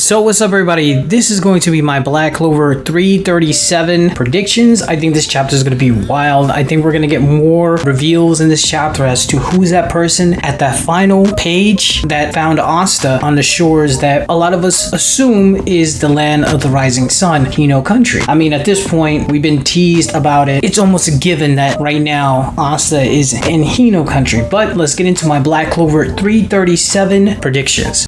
So what's up everybody, this is going to be my Black Clover 337 predictions. I think this chapter is going to be wild. I think we're going to get more reveals in this chapter as to who's that person at that final page that found Asta on the shores that a lot of us assume is the land of the rising sun, Hino country. I mean, at this point, we've been teased about it. It's almost a given that right now Asta is in Hino country. But let's get into my Black Clover 337 predictions.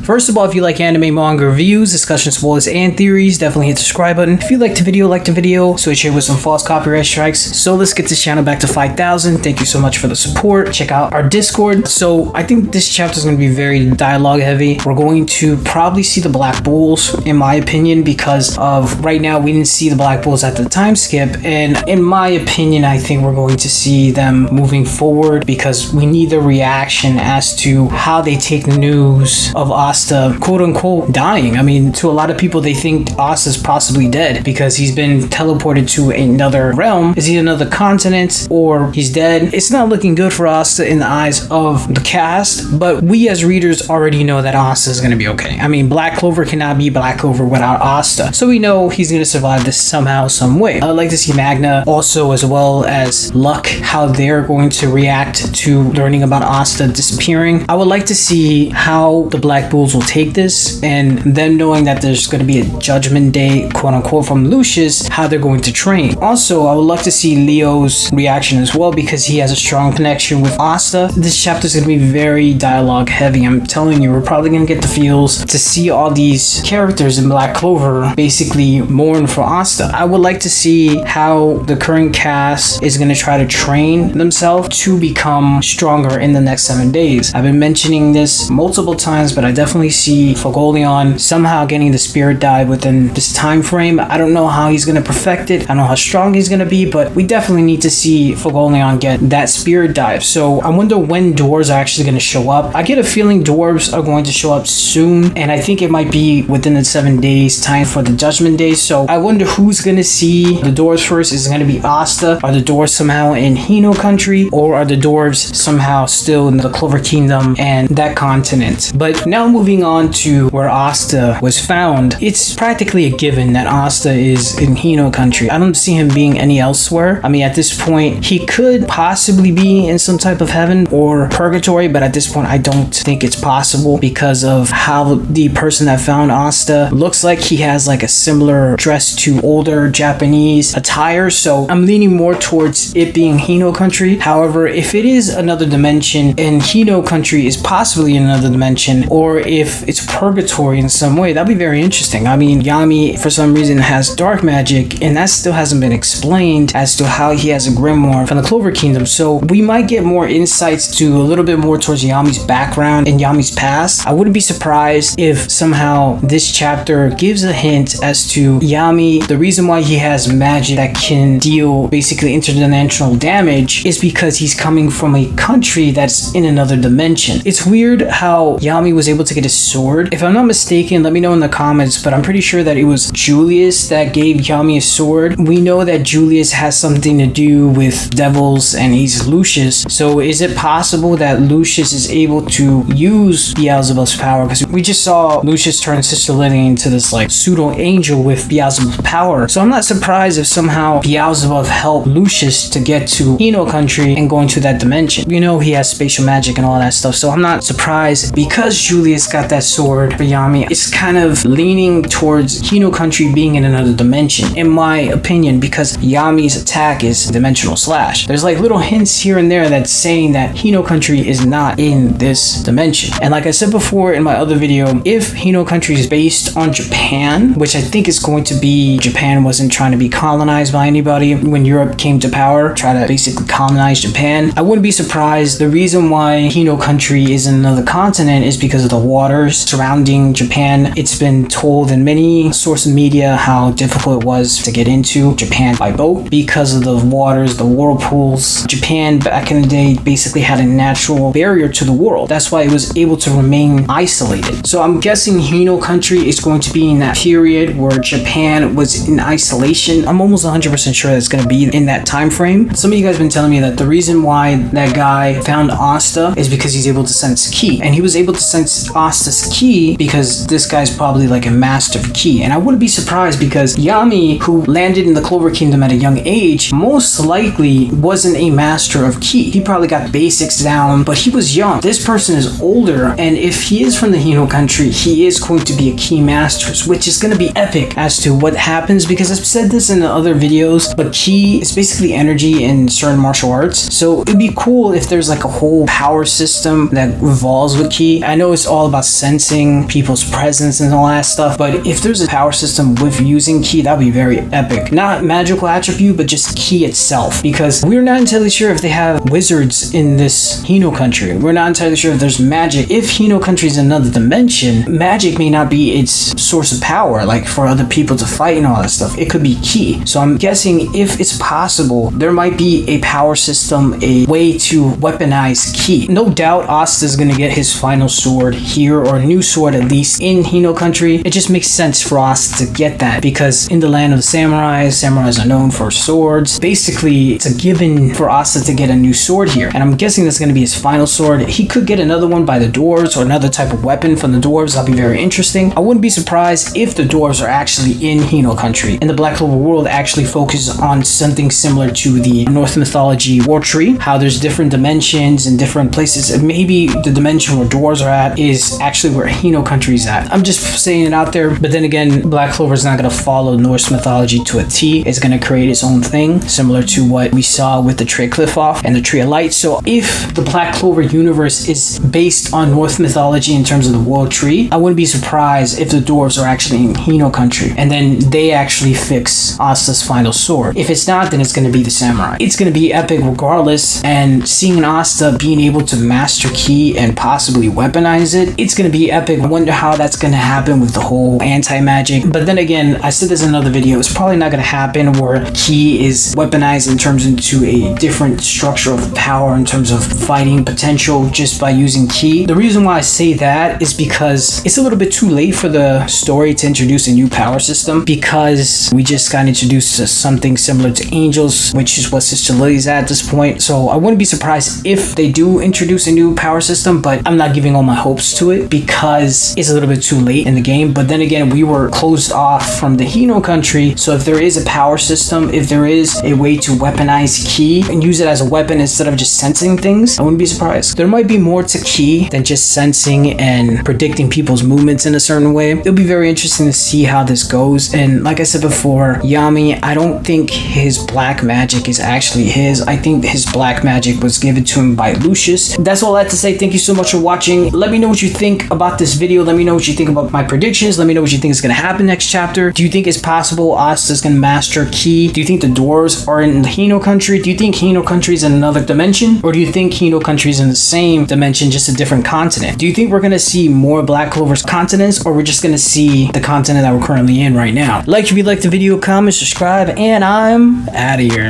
First of all, if you like anime, manga reviews, discussion, spoilers, and theories, definitely hit the subscribe button. If you liked the video, switch here with some false copyright strikes. So let's get this channel back to 5,000. Thank you so much for the support. Check out our Discord. So I think this chapter is going to be very dialogue heavy. We're going to probably see the Black Bulls, in my opinion, because of right now we didn't see the Black Bulls at the time skip. And in my opinion, I think we're going to see them moving forward because we need the reaction as to how they take the news of Asta, quote unquote, dying. I mean, to a lot of people, they think Asta's possibly dead because he's been teleported to another realm. Is he another continent or he's dead? It's not looking good for Asta in the eyes of the cast, but we as readers already know that Asta is going to be okay. I mean, Black Clover cannot be Black Clover without Asta, so we know he's going to survive this somehow, some way. I'd like to see Magna also, as well as Luck, how they're going to react to learning about Asta disappearing. I would like to see how the Black Bulls will take this, and then knowing that there's going to be a judgment day, quote unquote, from Lucius, how they're going to train. Also, I would love to see Leo's reaction as well because he has a strong connection with Asta. This chapter is going to be very dialogue heavy. I'm telling you, we're probably going to get the feels to see all these characters in Black Clover basically mourn for Asta. I would like to see how the current cast is going to try to train themselves to become stronger in the next 7 days. I've been mentioning this multiple times, but I definitely see 𝚤𝚎𝚅 somehow getting the spirit dive within this time frame. I don't know how he's going to perfect it. I don't know how strong he's going to be, but we definitely need to see 𝚤𝚎𝚅 get that spirit dive. So I wonder when dwarves are actually going to show up. I get a feeling dwarves are going to show up soon, and I think it might be within the 7 days time for the judgment day. So I wonder who's going to see the dwarves first. Is it going to be Asta? Are the dwarves somehow in Hino country, or are the dwarves somehow still in the Clover Kingdom and that continent? But now moving on to where Asta was found, it's practically a given that Asta is in Hino country. I don't see him being any elsewhere. I mean, at this point, he could possibly be in some type of heaven or purgatory, but at this point, I don't think it's possible because of how the person that found Asta looks like. He has like a similar dress to older Japanese attire, so I'm leaning more towards it being Hino country. However, if it is another dimension and Hino country is possibly in another dimension, or if it's purgatory in some way, that'd be very interesting. I mean, Yami for some reason has dark magic, and that still hasn't been explained as to how he has a grimoire from the Clover Kingdom. So we might get more insights to a little bit more towards Yami's background and Yami's past. I wouldn't be surprised if somehow this chapter gives a hint as to Yami. The reason why he has magic that can deal basically interdimensional damage is because he's coming from a country that's in another dimension. It's weird how Yami was able to get his sword. If I'm not mistaken, let me know in the comments, but I'm pretty sure that it was Julius that gave Yami a sword. We know that Julius has something to do with devils and he's Lucius. So is it possible that Lucius is able to use Beelzebub's power? Because we just saw Lucius turn Sister Lily into this like pseudo angel with Beelzebub's power. So I'm not surprised if somehow Beelzebub helped Lucius to get to Hino country and go into that dimension. You know, he has spatial magic and all that stuff. So I'm not surprised because Julius got that sword for Yami. It's kind of leaning towards Hino country being in another dimension, in my opinion, because Yami's attack is dimensional slash. There's like little hints here and there that's saying that Hino country is not in this dimension. And like I said before in my other video, if Hino country is based on Japan, which I think is going to be, Japan wasn't trying to be colonized by anybody when Europe came to power, try to basically colonize Japan, I wouldn't be surprised. The reason why Hino country is in another continent is because of the waters surrounding Japan. It's been told in many sources of media how difficult it was to get into Japan by boat because of the waters, the whirlpools. Japan back in the day basically had a natural barrier to the world. That's why it was able to remain isolated. So I'm guessing Hino country is going to be in that period where Japan was in isolation. I'm almost 100% sure that's going to be in that time frame. Some of you guys have been telling me that the reason why that guy found Asta is because he's able to sense ki, and he was able to sense Asta's ki because this guy's probably like a master of ki. And I wouldn't be surprised because Yami, who landed in the Clover Kingdom at a young age, most likely wasn't a master of ki. He probably got basics down, but he was young. This person is older, and if he is from the Hino country, he is going to be a ki master, which is going to be epic as to what happens, because I've said this in other videos, but ki is basically energy in certain martial arts. So it'd be cool if there's like a whole power system that revolves with ki. I know it's all about sensing people's presence and all that stuff, but if there's a power system with using ki, that would be very epic. Not magical attribute, but just ki itself, because we're not entirely sure if they have wizards in this Hino country. We're not entirely sure if there's magic. If Hino country is another dimension, magic may not be its source of power, like for other people to fight and all that stuff. It could be ki. So I'm guessing if it's possible, there might be a power system, a way to weaponize ki. No doubt Asta is going to get his final sword here, or a new sword at least, in Hino country. It just makes sense for Asta to get that, because in the land of the samurais are known for swords. Basically, it's a given for Asta to get a new sword here, and I'm guessing that's going to be his final sword. He could get another one by the dwarves, or another type of weapon from the dwarves. That'll be very interesting. I wouldn't be surprised if the dwarves are actually in Hino country, and the Black Clover world actually focuses on something similar to the Norse mythology war tree, how there's different dimensions and different places, and maybe the dimension where dwarves are at is actually where Hino country is at. I'm just saying it out there, but then again, Black Clover is not going to follow Norse mythology to a T. It's going to create its own thing, similar to what we saw with the Tree of Cliff-Off and the Tree of Light. So if the Black Clover universe is based on Norse mythology in terms of the world tree, I wouldn't be surprised if the dwarves are actually in Hino country, and then they actually fix Asta's final sword. If it's not, then it's going to be the samurai. It's going to be epic regardless, and seeing Asta being able to master ki and possibly weaponize it, it's going to be epic. I wonder how that's going to happen with the whole anti-magic. But then again, I said this in another video, it's probably not going to happen where ki is weaponized and turns into a different structure of power in terms of fighting potential just by using ki. The reason why I say that is because it's a little bit too late for the story to introduce a new power system, because we just got introduced to something similar to angels, which is what Sister Lily's at this point. So I wouldn't be surprised if they do introduce a new power system, but I'm not giving all my hopes to it because it's a little bit too late in the game. But then again, we were closed off from the Hino country, so if there is a power system, if there is a way to weaponize ki and use it as a weapon instead of just sensing things, I wouldn't be surprised. There might be more to ki than just sensing and predicting people's movements in a certain way. It'll be very interesting to see how this goes. And like I said before, Yami, I don't think his black magic is actually his. I think his black magic was given to him by Lucius. That's all I have to say. Thank you so much for watching. Let me know what you think about this video. Let me know what you think about my predictions. Let me know what you think is going to happen next chapter. Do you think it's possible Asta's going to master ki? Do you think the dwarves are in the Hino country? Do you think Hino country is in another dimension? Or do you think Hino country is in the same dimension, just a different continent? Do you think we're going to see more Black Clover's continents, or we're just going to see the continent that we're currently in right now? Like if you liked the video, comment, subscribe, and I'm out of here.